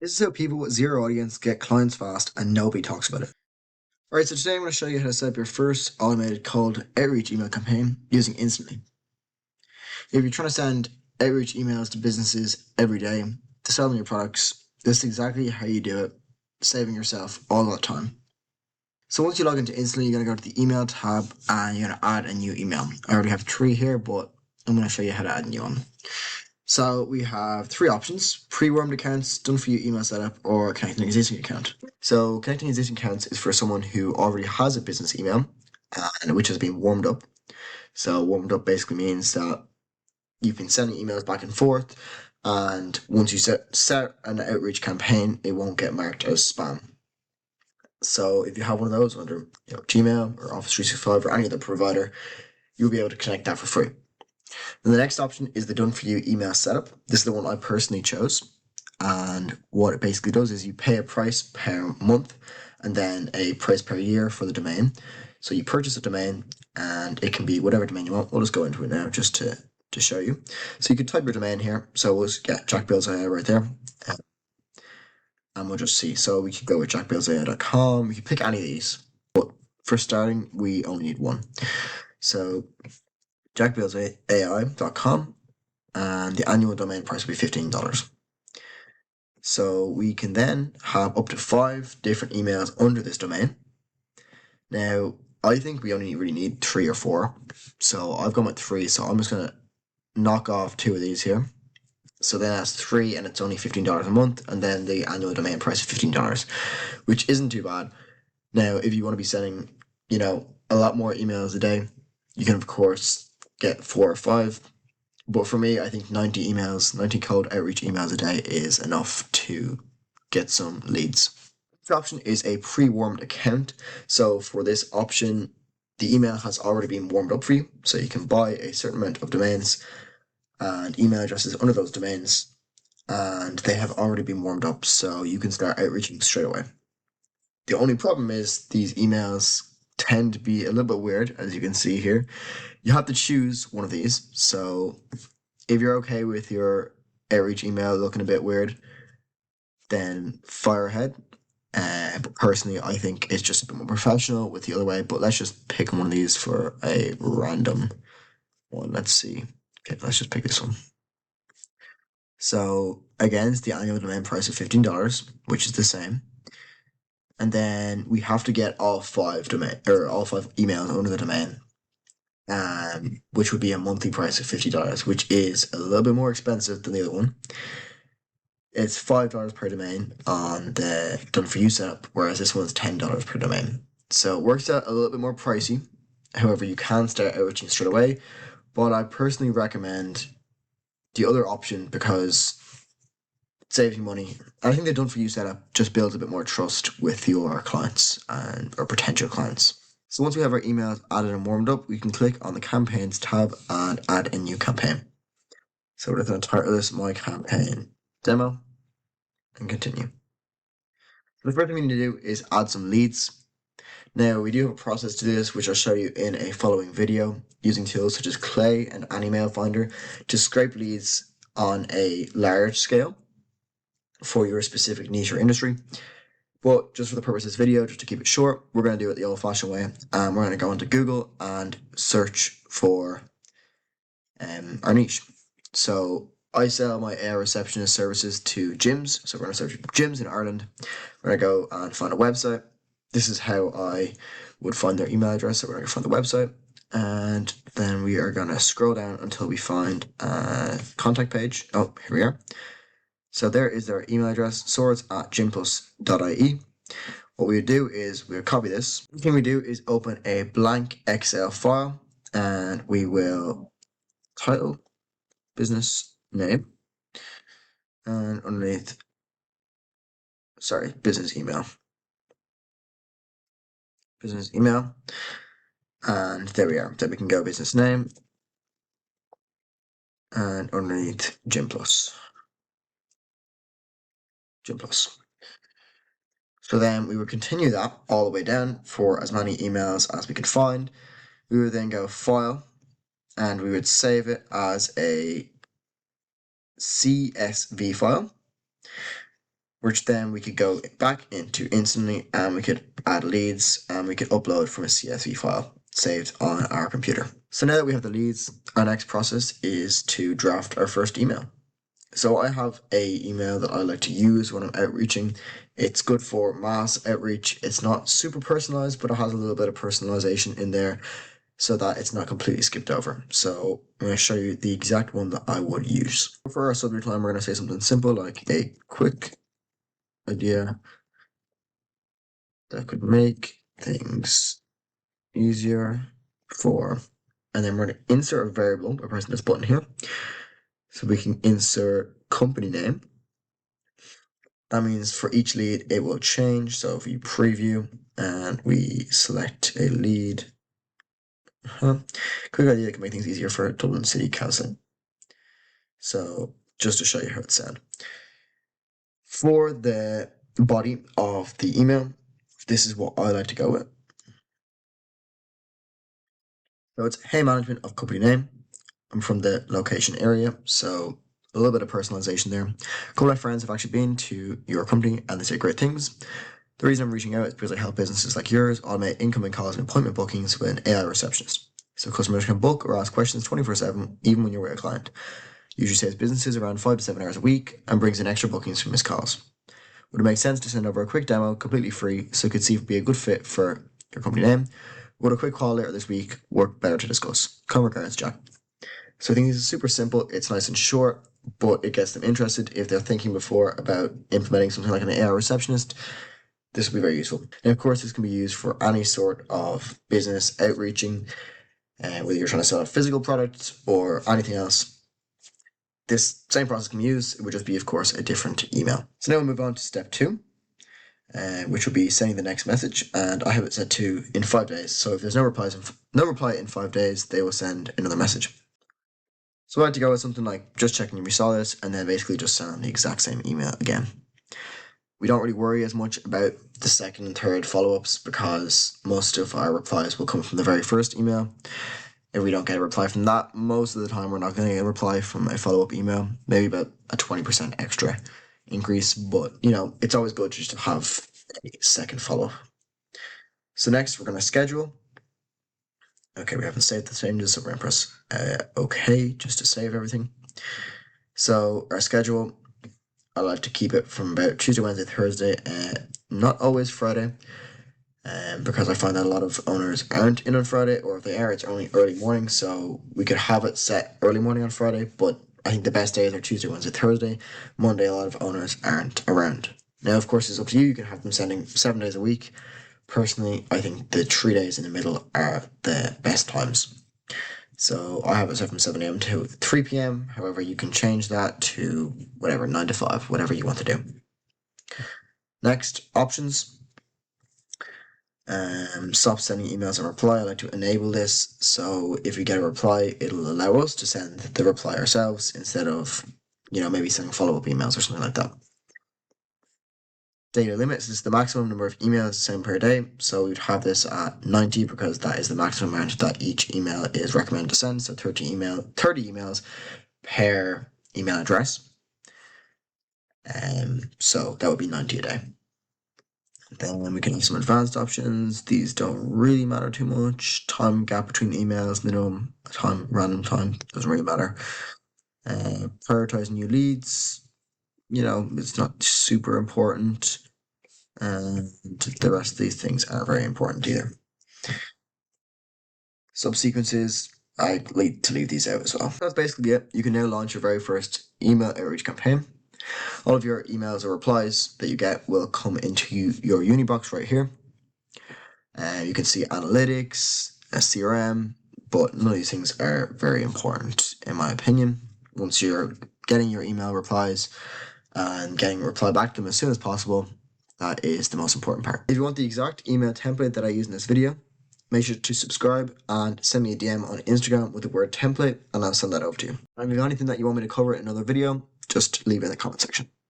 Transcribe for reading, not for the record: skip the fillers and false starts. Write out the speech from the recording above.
This is how people with zero audience get clients fast and nobody talks about it. Alright, so today I'm going to show you how to set up your first automated cold outreach email campaign using Instantly. If you're trying to send outreach emails to businesses every day to sell them your products, this is exactly how you do it, saving yourself all that time. So once you log into Instantly, you're going to go to the email tab and you're going to add a new email. I already have 3 here, but I'm going to show you how to add a new one. So we have 3 options: pre-warmed accounts, done for you email setup, or connecting an existing account. So connecting existing accounts is for someone who already has a business email and which has been warmed up. So warmed up basically means that you've been sending emails back and forth, and once you set an outreach campaign, it won't get marked as spam. So if you have one of those under Gmail or Office 365 or any other provider, you'll be able to connect that for free. Then the next option is the done for you email setup. This is the one I personally chose. And what it basically does is you pay a price per month and then a price per year for the domain. So you purchase a domain and it can be whatever domain you want. We'll just go into it now just to show you. So you can type your domain here. So we'll just get jackbillsai right there. And we'll just see. So we could go with jackbillsai.com. We can pick any of these. But for starting, we only need one. So jackbillsai.com, and the annual domain price will be $15. So we can then have up to 5 different emails under this domain. Now, I think we only really need 3 or 4. So I've gone with 3, so I'm just going to knock off 2 of these here. So then that's 3 and it's only $15 a month, and then the annual domain price is $15, which isn't too bad. Now, if you want to be sending, a lot more emails a day, you can of course get 4 or 5. But for me, I think 90 cold outreach emails a day is enough to get some leads. The option is a pre-warmed account. So for this option, the email has already been warmed up for you. So you can buy a certain amount of domains and email addresses under those domains, and they have already been warmed up, so you can start outreaching straight away. The only problem is these emails tend to be a little bit weird, as you can see here. You have to choose one of these. So if you're okay with your outreach email looking a bit weird, then fire ahead. But personally, I think it's just a bit more professional with the other way. But let's just pick one of these for a random one. Let's see. Okay, let's just pick this one. So again, it's the annual domain price of $15, which is the same. And then we have to get all 5 emails under the domain, which would be a monthly price of $50, which is a little bit more expensive than the other one. It's $5 per domain on the done for you setup, whereas this one's $10 per domain. So it works out a little bit more pricey. However, you can start outreaching straight away, but I personally recommend the other option because it saves you money. I think the done for you setup just builds a bit more trust with your clients or potential clients. So once we have our emails added and warmed up, we can click on the campaigns tab and add a new campaign. So we're going to title this My Campaign Demo and continue. The first thing we need to do is add some leads. Now, we do have a process to do this, which I'll show you in a following video, using tools such as Clay and Anymail Finder to scrape leads on a large scale for your specific niche or industry. But just for the purpose of this video, just to keep it short, we're going to do it the old-fashioned way. We're going to go into Google and search for our niche. So I sell my air receptionist services to gyms. So we're going to search gyms in Ireland. We're going to go and find a website. This is how I would find their email address. So we're going to find the website, and then we are going to scroll down until we find a contact page. Oh, here we are. So there is their email address, swords@gymplus.ie. What we would do is we would copy this. The thing we do is open a blank Excel file, and we will title, business name, and underneath, business email. And there we are. Then we can go business name and underneath Gym Plus. So then we would continue that all the way down for as many emails as we could find. We would then go file and we would save it as a CSV file. which then we could go back into instantly and we could add leads and we could upload from a CSV file saved on our computer. So now that we have the leads, our next process is to draft our first email. So I have a email that I like to use when I'm outreaching. It's good for mass outreach. It's not super personalized, but it has a little bit of personalization in there so that it's not completely skipped over. So I'm going to show you the exact one that I would use. For our subject line, we're going to say something simple like a quick idea that could make things easier for, and then we're going to insert a variable by pressing this button here. So we can insert company name. That means for each lead, it will change. So if you preview and we select a lead, quick idea that can make things easier for Dublin City Council. So just to show you how it sounds. For the body of the email, this is what I like to go with. So it's hey management of company name. I'm from the location area, so a little bit of personalization there. A couple of my friends have actually been to your company and they say great things. The reason I'm reaching out is because I help businesses like yours automate incoming calls and appointment bookings with an AI receptionist. So customers can book or ask questions 24/7, even when you're with a client. Usually saves businesses around 5 to 7 hours a week and brings in extra bookings from missed calls. Would it make sense to send over a quick demo, completely free, so you could see if it would be a good fit for your company name? Would a quick call later this week work better to discuss? Kind regards, Jack. So I think this is super simple. It's nice and short, but it gets them interested if they're thinking before about implementing something like an AI receptionist. This will be very useful. And of course, this can be used for any sort of business outreaching, whether you're trying to sell a physical product or anything else. This same process can be used. It would just be, of course, a different email. So now we'll move on to step 2, which will be sending the next message. And I have it set to in 5 days. So if there's no reply in 5 days, they will send another message. So I like to go with something like just checking if you saw this, and then basically just send the exact same email again. We don't really worry as much about the second and third follow-ups because most of our replies will come from the very first email. If we don't get a reply from that, most of the time we're not going to get a reply from a follow-up email, maybe about a 20% extra increase, but it's always good just to have a second follow-up. So next we're going to schedule. Okay, we haven't saved the changes, so we're going to press OK just to save everything. So our schedule, I like to keep it from about Tuesday, Wednesday, Thursday, not always Friday, because I find that a lot of owners aren't in on Friday, or if they are, it's only early morning, so we could have it set early morning on Friday, but I think the best days are Tuesday, Wednesday, Thursday. Monday, a lot of owners aren't around. Now, of course, it's up to you. You can have them sending 7 days a week. Personally, I think the 3 days in the middle are the best times. So I have it set from 7 a.m. to 3 p.m. However, you can change that to whatever, 9 to 5, whatever you want to do. Next, options. Stop sending emails and reply. I like to enable this. So if we get a reply, it'll allow us to send the reply ourselves instead of, maybe sending follow-up emails or something like that. Data limits is the maximum number of emails sent per day. So we'd have this at 90 because that is the maximum amount that each email is recommended to send. So 30 emails per email address. So that would be 90 a day. Then we can have some advanced options. These don't really matter too much. Time gap between emails, minimum time, random time, doesn't really matter. Prioritize new leads. It's not super important. And the rest of these things aren't very important either. Subsequences, I like to leave these out as well. That's basically it. You can now launch your very first email outreach campaign. All of your emails or replies that you get will come into your uni box right here. You can see analytics, a CRM, but none of these things are very important in my opinion. Once you're getting your email replies and getting a reply back to them as soon as possible, that is the most important part. If you want the exact email template that I use in this video, make sure to subscribe and send me a DM on Instagram with the word template and I'll send that over to you. And if you have anything that you want me to cover in another video, just leave it in the comment section.